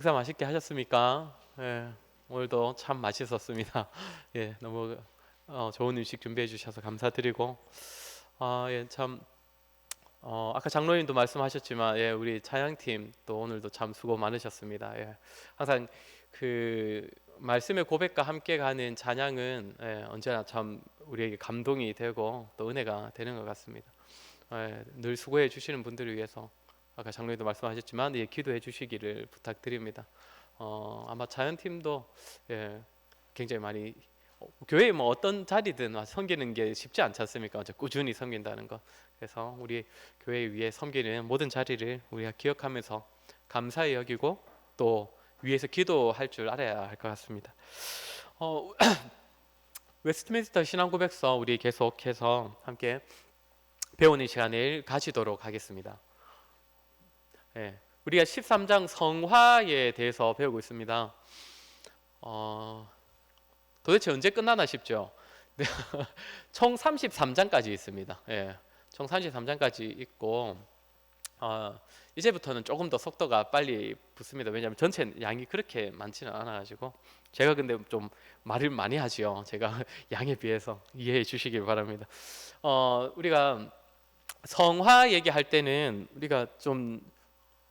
식사 맛있게 하셨습니까? 예, 오늘도 참 맛있었습니다. 예, 너무 좋은 음식 준비해 주셔서 감사드리고, 예, 참 아까 장로님도 말씀하셨지만, 예, 우리 찬양팀 또 오늘도 참 수고 많으셨습니다. 예, 항상 그 말씀의 고백과 함께 가는 찬양은 언제나 참 우리에게 감동이 되고 또 은혜가 되는 것 같습니다. 늘 수고해 주시는 분들을 위해서 아까 장로님도 말씀하셨지만 기도해 주시기를 부탁드립니다. 아마 자연팀도 굉장히 많이 교회에 뭐 어떤 자리든 섬기는 게 쉽지 않지 않습니까? 꾸준히 섬긴다는 거. 그래서 우리 교회 위에 섬기는 모든 자리를 우리가 기억하면서 감사히 여기고 또 위에서 기도할 줄 알아야 할 것 같습니다. 웨스트민스터 신앙고백서 우리 계속해서 함께 배우는 시간을 가지도록 하겠습니다. 우리가 13장 성화에 대해서 배우고 있습니다. 도대체 언제 끝나나 싶죠. 총 33장까지 있습니다. 총 33장까지 있고 이제부터는 조금 더 속도가 빨리 붙습니다. 왜냐하면 전체 양이 그렇게 많지는 않아가지고 제가 근데 좀 말을 많이 하지요. 제가 양에 비해서 이해해 주시길 바랍니다. 우리가 성화 얘기할 때는 우리가 좀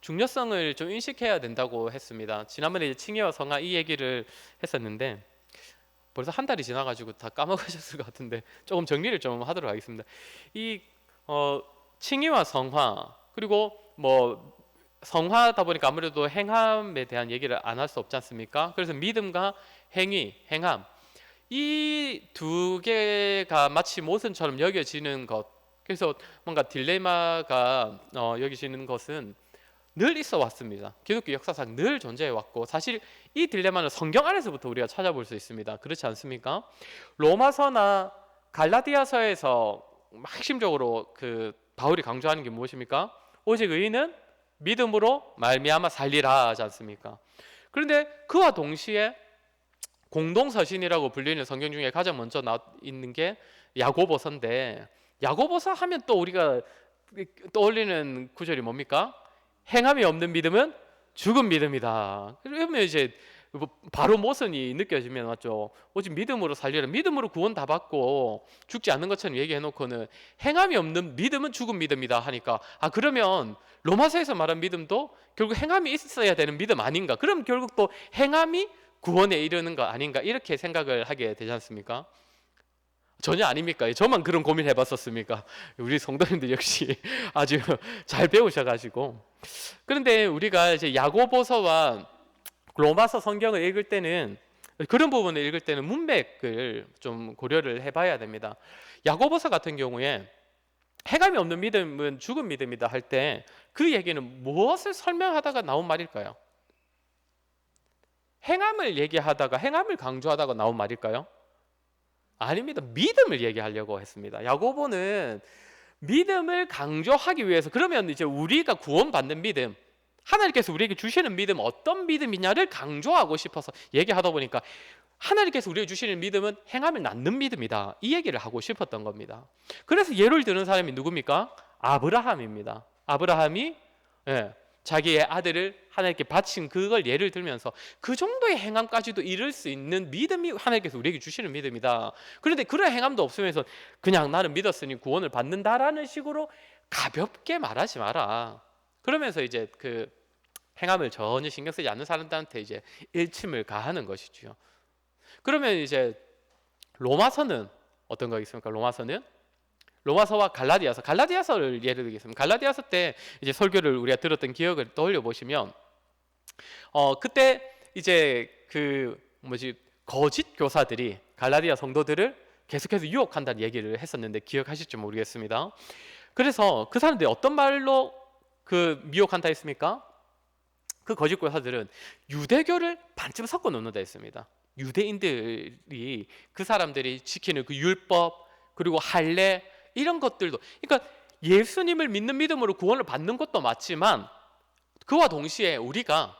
중요성을 좀 인식해야 된다고 했습니다. 지난번에 이제 칭의와 성화 이 얘기를 했었는데 벌써 한 달이 지나가지고 다 까먹으셨을 것 같은데 조금 정리를 좀 하도록 하겠습니다. 이 칭의와 성화 그리고 뭐 성화다 보니까 아무래도 행함에 대한 얘기를 안 할 수 없지 않습니까? 그래서 믿음과 행위, 행함 이 두 개가 마치 모순처럼 여겨지는 것. 그래서 뭔가 딜레마가 여기지는 것은 늘 있어 왔습니다. 기독교 역사상 늘 존재해 왔고 사실 이 딜레마는 성경 안에서부터 우리가 찾아볼 수 있습니다. 그렇지 않습니까? 로마서나 갈라디아서에서 핵심적으로 그 바울이 강조하는 게 무엇입니까? 오직 의인은 믿음으로 말미암아 살리라 하지 않습니까? 그런데 그와 동시에 공동서신이라고 불리는 성경 중에 가장 먼저 있는 게 야고보서인데 야고보서 하면 또 우리가 떠올리는 구절이 뭡니까? 행함이 없는 믿음은 죽은 믿음이다. 그러면 이제 바로 모순이 느껴지면 맞죠. 오직 믿음으로 살리라. 믿음으로 구원 다 받고 죽지 않는 것처럼 얘기해놓고는 행함이 없는 믿음은 죽은 믿음이다 하니까 그러면 로마서에서 말한 믿음도 결국 행함이 있어야 되는 믿음 아닌가? 그럼 결국 또 행함이 구원에 이르는 거 아닌가? 이렇게 생각을 하게 되지 않습니까? 전혀 아닙니까? 저만 그런 고민 해봤었습니까? 우리 성도님들 역시 아주 잘 배우셔가지고. 그런데 우리가 이제 야고보서와 로마서 성경을 읽을 때는 그런 부분을 읽을 때는 문맥을 좀 고려를 해봐야 됩니다. 야고보서 같은 경우에 행함이 없는 믿음은 죽은 믿음이다 할 때 그 얘기는 무엇을 설명하다가 나온 말일까요? 행함을 얘기하다가 행함을 강조하다가 나온 말일까요? 아닙니다. 믿음을 얘기하려고 했습니다. 야고보는 믿음을 강조하기 위해서 그러면 이제 우리가 구원받는 믿음 하나님께서 우리에게 주시는 믿음 어떤 믿음이냐를 강조하고 싶어서 얘기하다 보니까 하나님께서 우리에게 주시는 믿음은 행함을 낳는 믿음이다 이 얘기를 하고 싶었던 겁니다. 그래서 예를 드는 사람이 누굽니까? 아브라함입니다. 아브라함이 자기의 아들을 하나님께 바친 그걸 예를 들면서 그 정도의 행함까지도 이룰 수 있는 믿음이 하나님께서 우리에게 주시는 믿음이다. 그런데 그런 행함도 없으면서 그냥 나는 믿었으니 구원을 받는다라는 식으로 가볍게 말하지 마라. 그러면서 이제 그 행함을 전혀 신경 쓰지 않는 사람들한테 이제 일침을 가하는 것이죠. 그러면 이제 로마서는 어떤 거겠습니까? 로마서와 갈라디아서를 예를 들겠습니다. 갈라디아서 때 이제 설교를 우리가 들었던 기억을 떠올려 보시면 그때 이제 거짓 교사들이 갈라디아 성도들을 계속해서 유혹한다는 얘기를 했었는데 기억하실지 모르겠습니다. 그래서 그 사람들이 어떤 말로 그 미혹한다 했습니까? 그 거짓 교사들은 유대교를 반쯤 섞어 놓는다 했습니다. 유대인들이 그 사람들이 지키는 그 율법 그리고 할례 이런 것들도 그러니까 예수님을 믿는 믿음으로 구원을 받는 것도 맞지만 그와 동시에 우리가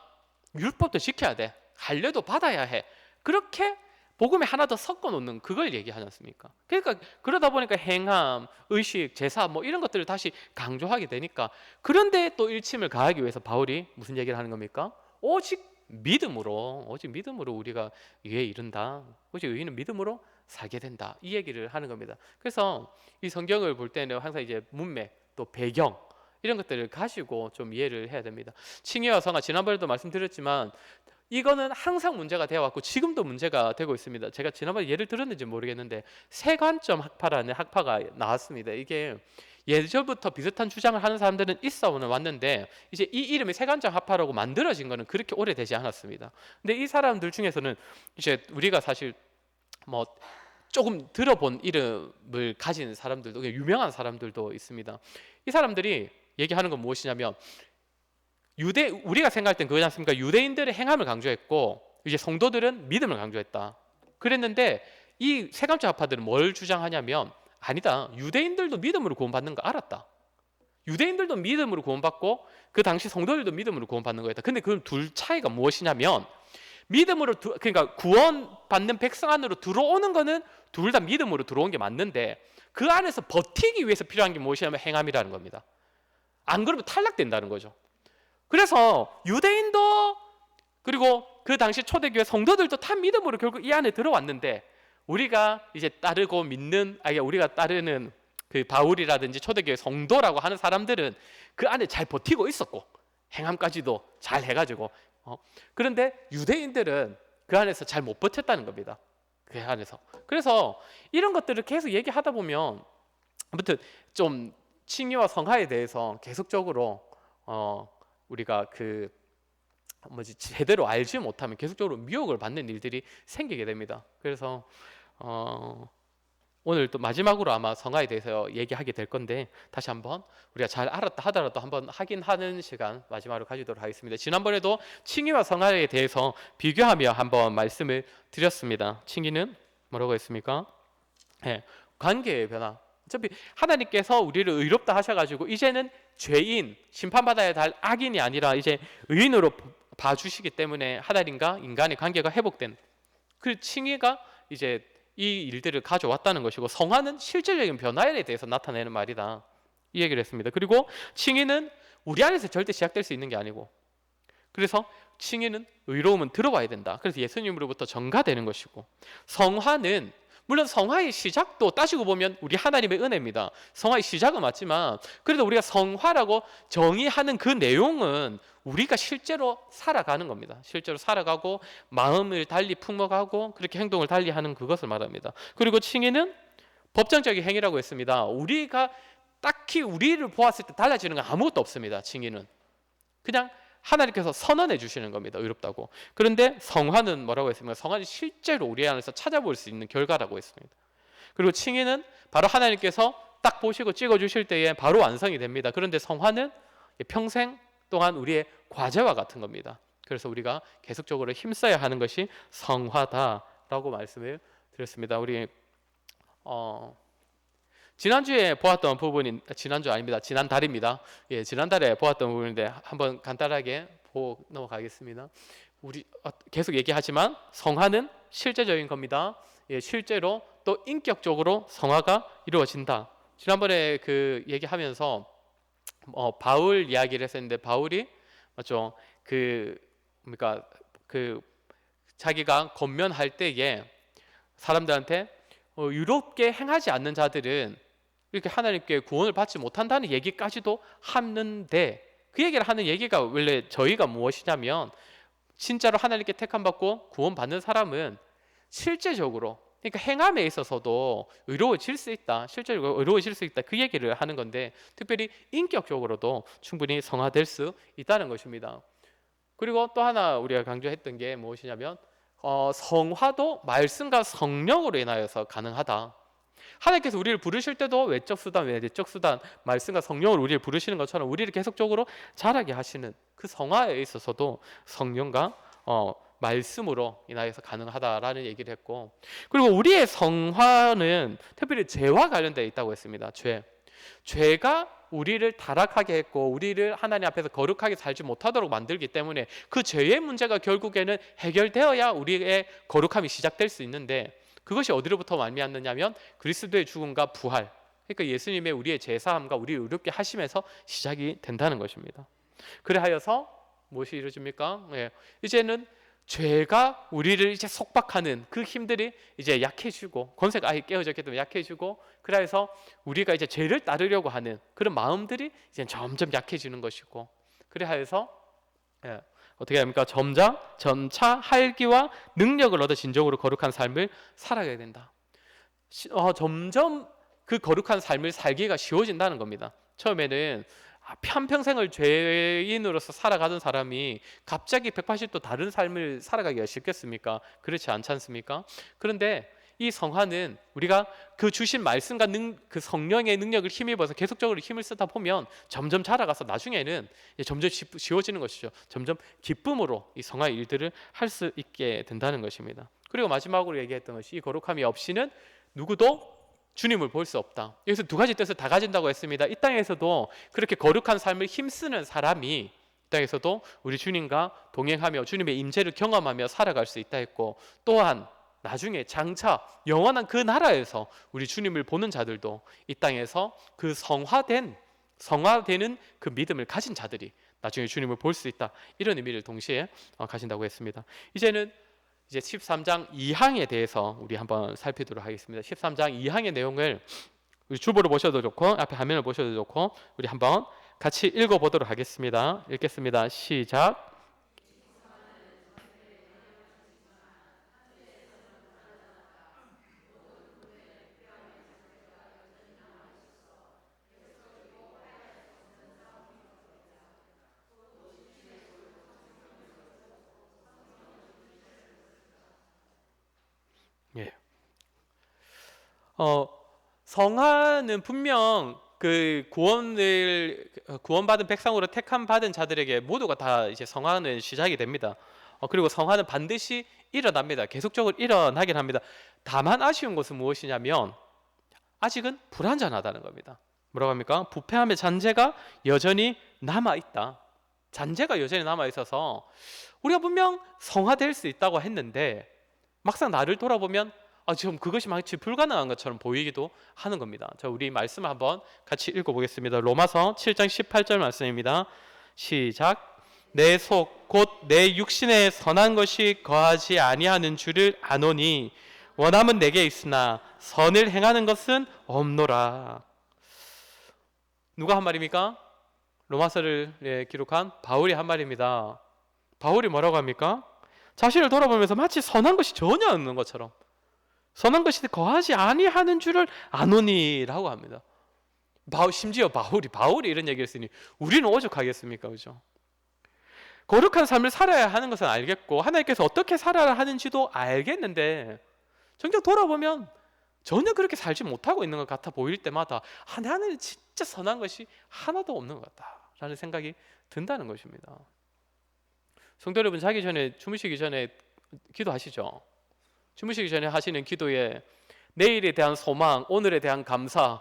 율법도 지켜야 돼. 할례도 받아야 해. 그렇게 복음에 하나 더 섞어 놓는 그걸 얘기하지 않습니까? 그러니까 그러다 보니까 행함, 의식, 제사 뭐 이런 것들을 다시 강조하게 되니까 그런데 또 일침을 가하기 위해서 바울이 무슨 얘기를 하는 겁니까? 오직 믿음으로, 오직 믿음으로 우리가 의에 이른다. 오직 의인은 믿음으로 살게 된다. 이 얘기를 하는 겁니다. 그래서 이 성경을 볼 때는 항상 이제 문맥 또 배경 이런 것들을 가지고 좀 이해를 해야 됩니다. 칭의와 성화, 지난번에도 말씀드렸지만 이거는 항상 문제가 되어 왔고 지금도 문제가 되고 있습니다. 제가 지난번에 예를 들었는지 모르겠는데 세관점 학파라는 학파가 나왔습니다. 이게 예전부터 비슷한 주장을 하는 사람들은 있어는 왔는데 이제 이 이름이 세관점 학파라고 만들어진 거는 그렇게 오래되지 않았습니다. 근데 이 사람들 중에서는 이제 우리가 사실 뭐 조금 들어본 이름을 가진 사람들도, 유명한 사람들도 있습니다. 이 사람들이 얘기하는 건 무엇이냐면 우리가 생각할 땐 그거지 않습니까? 유대인들의 행함을 강조했고 이제 성도들은 믿음을 강조했다. 그랬는데 이 세감자 학파들은 뭘 주장하냐면 아니다. 유대인들도 믿음으로 구원받는 거 알았다. 유대인들도 믿음으로 구원받고 그 당시 성도들도 믿음으로 구원받는 거였다. 근데 그 둘 차이가 무엇이냐면 믿음으로 그러니까 구원받는 백성 안으로 들어오는 거는 둘 다 믿음으로 들어온 게 맞는데 그 안에서 버티기 위해서 필요한 게 무엇이냐면 행함이라는 겁니다. 안 그러면 탈락된다는 거죠. 그래서 유대인도 그리고 그 당시 초대교회 성도들도 다 믿음으로 결국 이 안에 들어왔는데 우리가 이제 따르고 믿는 우리가 따르는 그 바울이라든지 초대교회 성도라고 하는 사람들은 그 안에 잘 버티고 있었고 행함까지도 잘 해가지고 그런데 유대인들은 그 안에서 잘 못 버텼다는 겁니다. 그 안에서. 그래서 이런 것들을 계속 얘기하다 보면 아무튼 좀 칭의와 성화에 대해서 계속적으로 우리가 제대로 알지 못하면 계속적으로 미혹을 받는 일들이 생기게 됩니다. 그래서 오늘 또 마지막으로 아마 성화에 대해서 얘기하게 될 건데 다시 한번 우리가 잘 알았다 하더라도 한번 확인하는 시간 마지막으로 가지도록 하겠습니다. 지난번에도 칭의와 성화에 대해서 비교하며 한번 말씀을 드렸습니다. 칭의는 뭐라고 했습니까? 네, 관계의 변화. 어차피 하나님께서 우리를 의롭다 하셔가지고 이제는 죄인, 심판받아야 할 악인이 아니라 이제 의인으로 봐주시기 때문에 하나님과 인간의 관계가 회복된 그 칭의가 이제 이 일들을 가져왔다는 것이고 성화는 실질적인 변화에 대해서 나타내는 말이다. 이 얘기를 했습니다. 그리고 칭의는 우리 안에서 절대 시작될 수 있는 게 아니고 그래서 칭의는 의로움은 들어와야 된다. 그래서 예수님으로부터 전가되는 것이고 성화는 물론 성화의 시작도 따지고 보면 우리 하나님의 은혜입니다. 성화의 시작은 맞지만 그래도 우리가 성화라고 정의하는 그 내용은 우리가 실제로 살아가는 겁니다. 실제로 살아가고 마음을 달리 품어가고 그렇게 행동을 달리 하는 그것을 말합니다. 그리고 칭의는 법정적인 행위라고 했습니다. 우리가 딱히 우리를 보았을 때 달라지는 건 아무것도 없습니다. 칭의는 그냥 하나님께서 선언해 주시는 겁니다. 의롭다고. 그런데 성화는 뭐라고 했습니까? 성화는 실제로 우리 안에서 찾아볼 수 있는 결과라고 했습니다. 그리고 칭의는 바로 하나님께서 딱 보시고 찍어 주실 때에 바로 완성이 됩니다. 그런데 성화는 평생 동안 우리의 과제와 같은 겁니다. 그래서 우리가 계속적으로 힘써야 하는 것이 성화다라고 말씀을 드렸습니다. 우리 지난주에 보았던 부분인 지난주 아닙니다. 지난달입니다. 예, 지난달에 보았던 부분인데 한번 간단하게 보고 넘어가겠습니다. 우리 계속 얘기하지만 성화는 실제적인 겁니다. 예, 실제로 또 인격적으로 성화가 이루어진다. 지난번에 그 얘기하면서 바울 이야기를 했었는데 바울이 맞죠? 그러니까 자기가 권면할 때에 사람들한테 유롭게 행하지 않는 자들은 이렇게 하나님께 구원을 받지 못한다는 얘기까지도 하는데 그 얘기를 하는 얘기가 원래 저희가 무엇이냐면 진짜로 하나님께 택함받고 구원받는 사람은 실제적으로 그러니까 행함에 있어서도 의로워질 수 있다. 실제로 의로워질 수 있다. 그 얘기를 하는 건데 특별히 인격적으로도 충분히 성화될 수 있다는 것입니다. 그리고 또 하나 우리가 강조했던 게 무엇이냐면 성화도 말씀과 성령으로 인하여서 가능하다. 하나님께서 우리를 부르실 때도 외적 수단, 내적 수단, 말씀과 성령으로 우리를 부르시는 것처럼 우리를 계속적으로 자라게 하시는 그 성화에 있어서도 성령과 말씀으로 인하여서 가능하다라는 얘기를 했고 그리고 우리의 성화는 특별히 죄와 관련되어 있다고 했습니다. 죄가 우리를 타락하게 했고 우리를 하나님 앞에서 거룩하게 살지 못하도록 만들기 때문에 그 죄의 문제가 결국에는 해결되어야 우리의 거룩함이 시작될 수 있는데 그것이 어디로부터 말미암느냐면 그리스도의 죽음과 부활 그러니까 예수님의 우리의 제사함과 우리를 의롭게 하심에서 시작이 된다는 것입니다. 그래하여서 무엇이 이루어집니까? 예. 이제는 죄가 우리를 이제 속박하는 그 힘들이 이제 약해지고, 권세가 아예 깨어졌기 때문에 약해지고, 그래서 우리가 이제 죄를 따르려고 하는 그런 마음들이 이제 점점 약해지는 것이고, 그래서 예, 어떻게 합니까? 점차 활기와 능력을 얻어 진정으로 거룩한 삶을 살아가야 된다. 점점 그 거룩한 삶을 살기가 쉬워진다는 겁니다. 처음에는 한평생을 죄인으로서 살아가던 사람이 갑자기 180도 다른 삶을 살아가기가 쉽겠습니까? 그렇지 않지 않습니까? 그런데 이 성화는 우리가 그 주신 말씀과 그 성령의 능력을 힘입어서 계속적으로 힘을 쓰다 보면 점점 자라가서 나중에는 점점 쉬워지는 것이죠. 점점 기쁨으로 이 성화의 일들을 할 수 있게 된다는 것입니다. 그리고 마지막으로 얘기했던 것이, 이 거룩함이 없이는 누구도 주님을 볼 수 없다. 여기서 두 가지 뜻을 다 가진다고 했습니다. 이 땅에서도 그렇게 거룩한 삶을 힘쓰는 사람이 이 땅에서도 우리 주님과 동행하며 주님의 임재를 경험하며 살아갈 수 있다 했고, 또한 나중에 장차 영원한 그 나라에서 우리 주님을 보는 자들도 이 땅에서 그 성화되는 그 믿음을 가진 자들이 나중에 주님을 볼 수 있다, 이런 의미를 동시에 가진다고 했습니다. 이제는 이제 13장 2항에 대해서 우리 한번 살피도록 하겠습니다. 13장 2항의 내용을 우리 주보를 보셔도 좋고 앞에 화면을 보셔도 좋고 우리 한번 같이 읽어보도록 하겠습니다. 읽겠습니다. 시작. 예. 성화는 분명 그 구원받은 백성으로 택함 받은 자들에게 모두가 다 이제 성화는 시작이 됩니다. 그리고 성화는 반드시 일어납니다. 계속적으로 일어나긴 합니다. 다만 아쉬운 것은 무엇이냐면 아직은 불완전하다는 겁니다. 뭐라고 합니까? 부패함의 잔재가 여전히 남아 있다. 잔재가 여전히 남아 있어서 우리가 분명 성화될 수 있다고 했는데 막상 나를 돌아보면 지금 그것이 마치 불가능한 것처럼 보이기도 하는 겁니다. 자, 우리 말씀 한번 같이 읽어보겠습니다. 로마서 7장 18절 말씀입니다. 시작. 내 속 곧 내 육신에 선한 것이 거하지 아니하는 줄을 아노니 원함은 내게 있으나 선을 행하는 것은 없노라. 누가 한 말입니까? 로마서를 기록한 바울이 한 말입니다. 바울이 뭐라고 합니까? 자신을 돌아보면서 마치 선한 것이 전혀 없는 것처럼, 선한 것이 거하지 아니하는 줄을 아노니라고 합니다. 심지어 바울이 이런 얘기를 했으니 우리는 오죽하겠습니까? 그죠? 거룩한 삶을 살아야 하는 것은 알겠고 하나님께서 어떻게 살아야 하는지도 알겠는데 정작 돌아보면 전혀 그렇게 살지 못하고 있는 것 같아 보일 때마다 나는 진짜 선한 것이 하나도 없는 것 같다라는 생각이 든다는 것입니다. 성도 여러분, 자기 전에 주무시기 전에 기도하시죠? 주무시기 전에 하시는 기도에 내일에 대한 소망, 오늘에 대한 감사,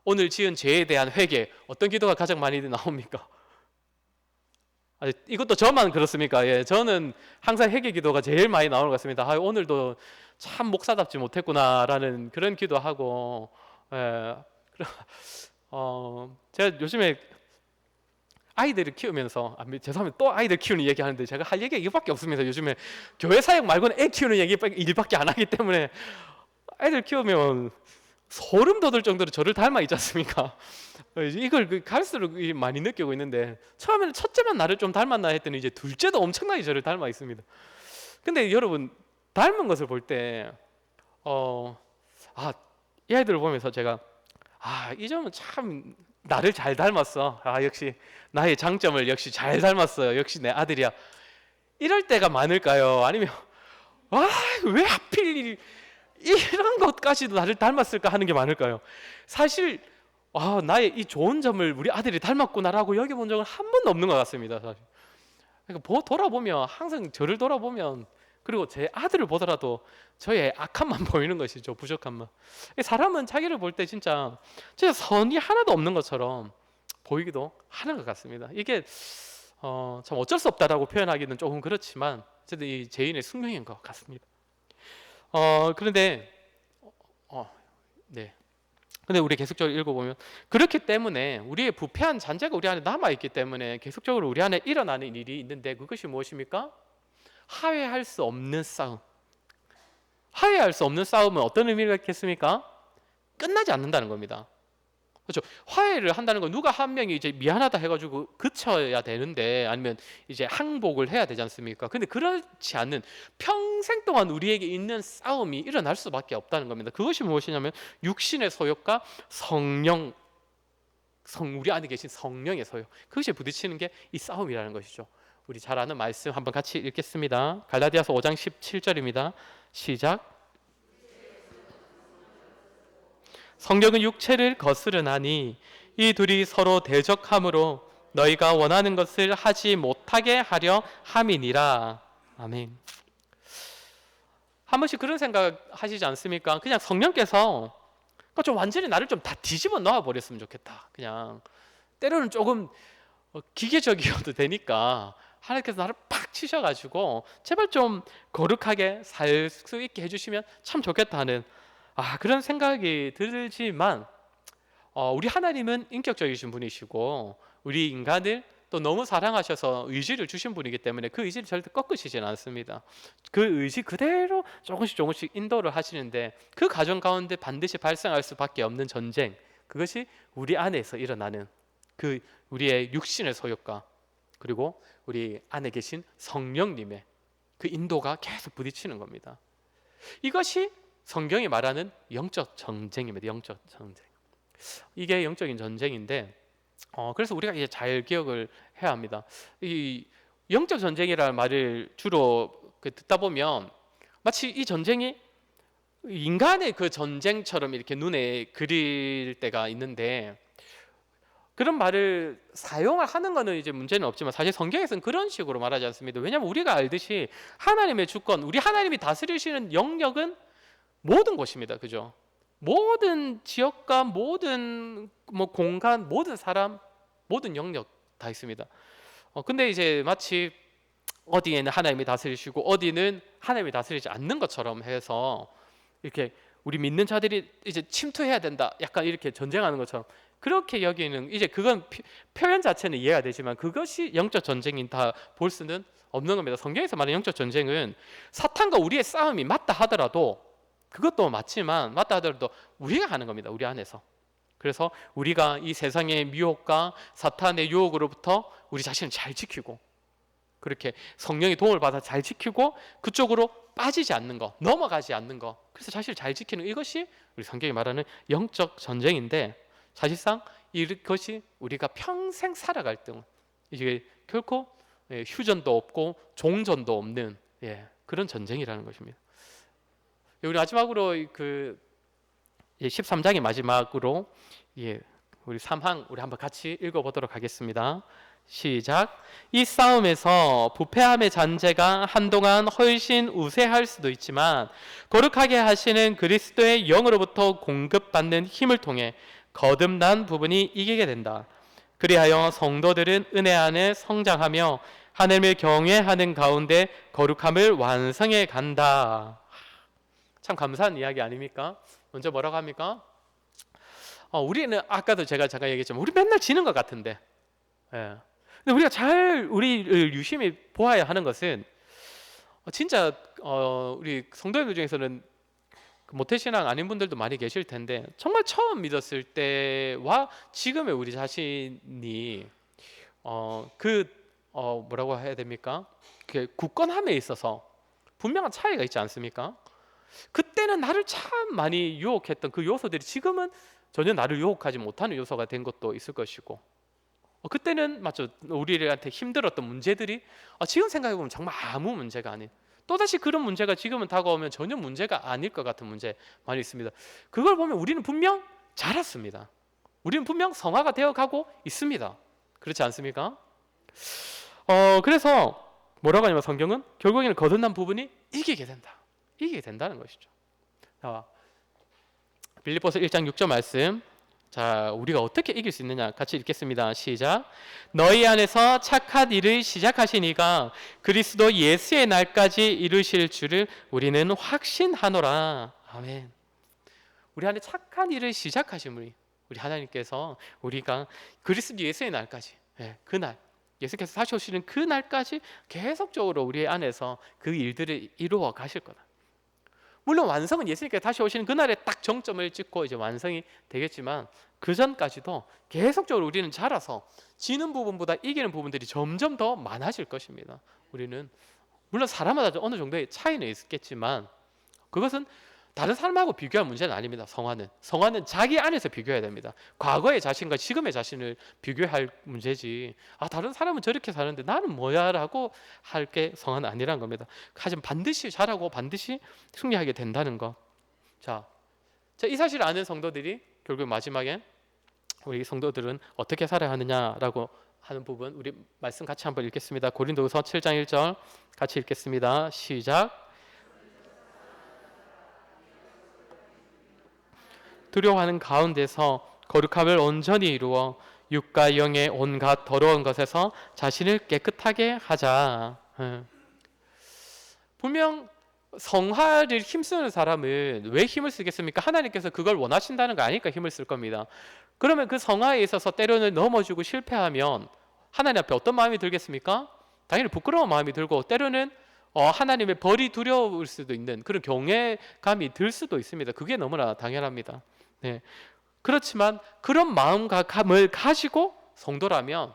오늘 지은 죄에 대한 회개, 어떤 기도가 가장 많이 나옵니까? 이것도 저만 그렇습니까? 예, 저는 항상 회개 기도가 제일 많이 나오는 것 같습니다. 오늘도 참 목사답지 못했구나라는 그런 기도하고, 제가 요즘에 아이들을 키우면서 죄송합니다. 또 아이들 키우는 얘기하는데 제가 할 얘기가 이거밖에 없습니다. 요즘에 교회 사역 말고는 애 키우는 일밖에 안 하기 때문에 애들 키우면 소름 돋을 정도로 저를 닮아 있지 않습니까? 이걸 갈수록 많이 느끼고 있는데 처음에는 첫째만 나를 좀 닮았나 했더니 이제 둘째도 엄청나게 저를 닮아 있습니다. 근데 여러분, 닮은 것을 볼 때 이 아이들을 보면서 제가 이 점은 참 나를 잘 닮았어. 역시 나의 장점을 역시 잘 닮았어요. 역시 내 아들이야. 이럴 때가 많을까요? 아니면 왜 하필 이런 것까지도 나를 닮았을까 하는 게 많을까요? 사실 나의 이 좋은 점을 우리 아들이 닮았구나라고 여겨본 적은 한 번도 없는 것 같습니다. 사실. 그러니까 돌아보면 항상 저를 돌아보면 그리고 제 아들을 보더라도 저의 악함만 보이는 것이죠. 부족함만. 사람은 자기를 볼 때 진짜 선이 하나도 없는 것처럼 보이기도 하는 것 같습니다. 이게 참 어쩔 수 없다라고 표현하기는 조금 그렇지만 어쨌든 이 죄인의 숙명인 것 같습니다. 그런데 네. 근데 우리 계속적으로 읽어보면 그렇기 때문에 우리의 부패한 잔재가 우리 안에 남아있기 때문에 계속적으로 우리 안에 일어나는 일이 있는데 그것이 무엇입니까? 화해할 수 없는 싸움. 화해할 수 없는 싸움은 어떤 의미가 있겠습니까? 끝나지 않는다는 겁니다. 그렇죠. 화해를 한다는 건 누가 한 명이 이제 미안하다 해가지고 그쳐야 되는데 아니면 이제 항복을 해야 되지 않습니까? 근데 그렇지 않는 평생 동안 우리에게 있는 싸움이 일어날 수밖에 없다는 겁니다. 그것이 무엇이냐면 육신의 소욕과 우리 안에 계신 성령의 소욕, 그것이 부딪히는 게 이 싸움이라는 것이죠. 우리 잘 아는 말씀 한번 같이 읽겠습니다. 갈라디아서 5장 17절입니다. 시작. 성경은 육체를 거스르나니 이 둘이 서로 대적함으로 너희가 원하는 것을 하지 못하게 하려 함이니라. 아멘. 한 번씩 그런 생각 하시지 않습니까? 그냥 성령께서 좀 완전히 나를 좀 다 뒤집어 놓아 버렸으면 좋겠다. 그냥 때로는 조금 기계적이어도 되니까 하나님께서 나를 팍 치셔가지고 제발 좀 거룩하게 살 수 있게 해주시면 참 좋겠다 하는 그런 생각이 들지만 우리 하나님은 인격적이신 분이시고 우리 인간을 또 너무 사랑하셔서 의지를 주신 분이기 때문에 그 의지를 절대 꺾으시진 않습니다. 그 의지 그대로 조금씩 인도를 하시는데 그 과정 가운데 반드시 발생할 수밖에 없는 전쟁, 그것이 우리 안에서 일어나는 그 우리의 육신의 소욕과 그리고 우리 안에 계신 성령님의 그 인도가 계속 부딪히는 겁니다. 이것이 성경이 말하는 영적 전쟁입니다. 영적 전쟁. 이게 영적인 전쟁인데 그래서 우리가 이제 잘 기억을 해야 합니다. 이 영적 전쟁이라는 말을 주로 듣다 보면 마치 이 전쟁이 인간의 그 전쟁처럼 이렇게 눈에 그릴 때가 있는데 그런 말을 사용을 하는 거는 이제 문제는 없지만 사실 성경에서는 그런 식으로 말하지 않습니다. 왜냐하면 우리가 알듯이 하나님의 주권, 우리 하나님이 다스리시는 영역은 모든 곳입니다. 그죠? 모든 지역과 모든 공간, 모든 사람, 모든 영역 다 있습니다. 근데 이제 마치 어디에는 하나님이 다스리시고 어디는 하나님이 다스리지 않는 것처럼 해서 이렇게 우리 믿는 자들이 이제 침투해야 된다, 약간 이렇게 전쟁하는 것처럼 그렇게 여기는 이제 그건 표현 자체는 이해가 되지만 그것이 영적 전쟁이다 볼 수는 없는 겁니다. 성경에서 말하는 영적 전쟁은 사탄과 우리의 싸움이 맞다 하더라도 그것도 맞지만 맞다 하더라도 우리가 하는 겁니다. 우리 안에서. 그래서 우리가 이 세상의 미혹과 사탄의 유혹으로부터 우리 자신을 잘 지키고 그렇게 성령의 도움을 받아 잘 지키고 그쪽으로 빠지지 않는 거, 넘어가지 않는 거, 그래서 자신을 잘 지키는 이것이 우리 성경이 말하는 영적 전쟁인데 사실상 이것이 우리가 평생 살아갈 동안 이게 결코 휴전도 없고 종전도 없는 그런 전쟁이라는 것입니다. 우리 마지막으로 그 13장의 마지막으로 우리 3항 우리 한번 같이 읽어보도록 하겠습니다. 시작. 이 싸움에서 부패함의 잔재가 한동안 훨씬 우세할 수도 있지만 거룩하게 하시는 그리스도의 영으로부터 공급받는 힘을 통해 거듭난 부분이 이기게 된다. 그리하여 성도들은 은혜 안에 성장하며 하나님을 경외하는 가운데 거룩함을 완성해 간다. 참 감사한 이야기 아닙니까? 먼저 뭐라고 합니까? 우리는 아까도 제가 잠깐 얘기했지만 우리 맨날 지는 것 같은데 근데 우리가 잘 우리를 유심히 보아야 하는 것은 진짜 우리 성도님들 중에서는 모태신앙 아닌 분들도 많이 계실 텐데 정말 처음 믿었을 때와 지금의 우리 자신이 뭐라고 해야 됩니까? 그 굳건함에 있어서 분명한 차이가 있지 않습니까? 그때는 나를 참 많이 유혹했던 그 요소들이 지금은 전혀 나를 유혹하지 못하는 요소가 된 것도 있을 것이고 그때는 맞죠, 우리한테 힘들었던 문제들이 지금 생각해보면 정말 아무 문제가 아닌 또다시 그런 문제가 지금은 다가오면 전혀 문제가 아닐 것 같은 문제 많이 있습니다. 그걸 보면 우리는 분명 자랐습니다. 우리는 분명 성화가 되어가고 있습니다. 그렇지 않습니까? 그래서 뭐라고 하냐면 성경은 결국에는 거듭난 부분이 이기게 된다. 이기게 된다는 것이죠. 빌립보서 1장 6절 말씀, 자, 우리가 어떻게 이길 수 있느냐 같이 읽겠습니다. 시작. 너희 안에서 착한 일을 시작하신 이가 그리스도 예수의 날까지 이루실 줄을 우리는 확신하노라. 아멘. 우리 안에 착한 일을 시작하신 분이 우리 하나님께서 우리가 그리스도 예수의 날까지, 그날 예수께서 다시 오시는 그 날까지 계속적으로 우리 안에서 그 일들을 이루어 가실 거다. 물론 완성은 예수님께서 다시 오시는 그날에 딱 정점을 찍고 이제 완성이 되겠지만 그 전까지도 계속적으로 우리는 자라서 지는 부분보다 이기는 부분들이 점점 더 많아질 것입니다. 우리는 물론 사람마다 어느 정도의 차이는 있겠지만 그것은 다른 사람하고 비교할 문제는 아닙니다. 성화는 자기 안에서 비교해야 됩니다. 과거의 자신과 지금의 자신을 비교할 문제지, 다른 사람은 저렇게 사는데 나는 뭐야 라고 할 게 성화는 아니란 겁니다. 하지만 반드시 잘하고 반드시 승리하게 된다는 것. 자, 이 사실을 아는 성도들이 결국 마지막에 우리 성도들은 어떻게 살아야 하느냐라고 하는 부분, 우리 말씀 같이 한번 읽겠습니다. 고린도후서 7장 1절 같이 읽겠습니다. 시작. 두려워하는 가운데서 거룩함을 온전히 이루어 육과 영의 온갖 더러운 것에서 자신을 깨끗하게 하자. 분명 성화를 힘쓰는 사람은 왜 힘을 쓰겠습니까? 하나님께서 그걸 원하신다는 거 아니까 힘을 쓸 겁니다. 그러면 그 성화에 있어서 때로는 넘어지고 실패하면 하나님 앞에 어떤 마음이 들겠습니까? 당연히 부끄러운 마음이 들고 때로는 하나님의 벌이 두려울 수도 있는 그런 경외감이 들 수도 있습니다. 그게 너무나 당연합니다. 네. 그렇지만 그런 마음을 가지고 성도라면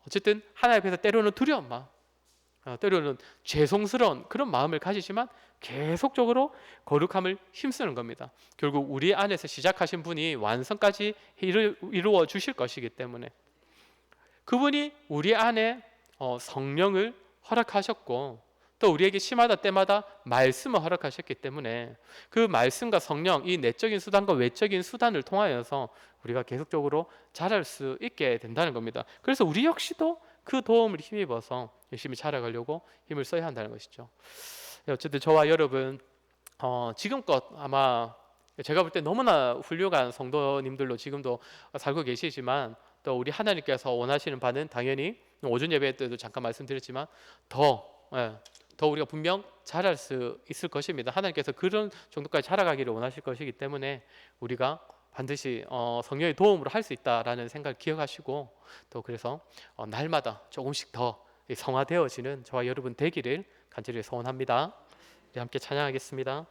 어쨌든 하나님 앞에서 때로는 두려운 마음, 때로는 죄송스러운 그런 마음을 가지지만 계속적으로 거룩함을 힘쓰는 겁니다. 결국 우리 안에서 시작하신 분이 완성까지 이루어 주실 것이기 때문에 그분이 우리 안에 성령을 허락하셨고 또 우리에게 시마다 때마다 말씀을 허락하셨기 때문에 그 말씀과 성령, 이 내적인 수단과 외적인 수단을 통하여서 우리가 계속적으로 자랄 수 있게 된다는 겁니다. 그래서 우리 역시도 그 도움을 힘입어서 열심히 자라가려고 힘을 써야 한다는 것이죠. 어쨌든 저와 여러분 지금껏 아마 제가 볼 때 너무나 훌륭한 성도님들로 지금도 살고 계시지만 또 우리 하나님께서 원하시는 바는 당연히 오전 예배 때도 잠깐 말씀드렸지만 더 우리가 분명 자랄 수 있을 것입니다. 하나님께서 그런 정도까지 자라가기를 원하실 것이기 때문에 우리가 반드시 성령의 도움으로 할 수 있다라는 생각을 기억하시고 또 그래서 날마다 조금씩 더 성화되어지는 저와 여러분 되기를 간절히 소원합니다. 우리 함께 찬양하겠습니다.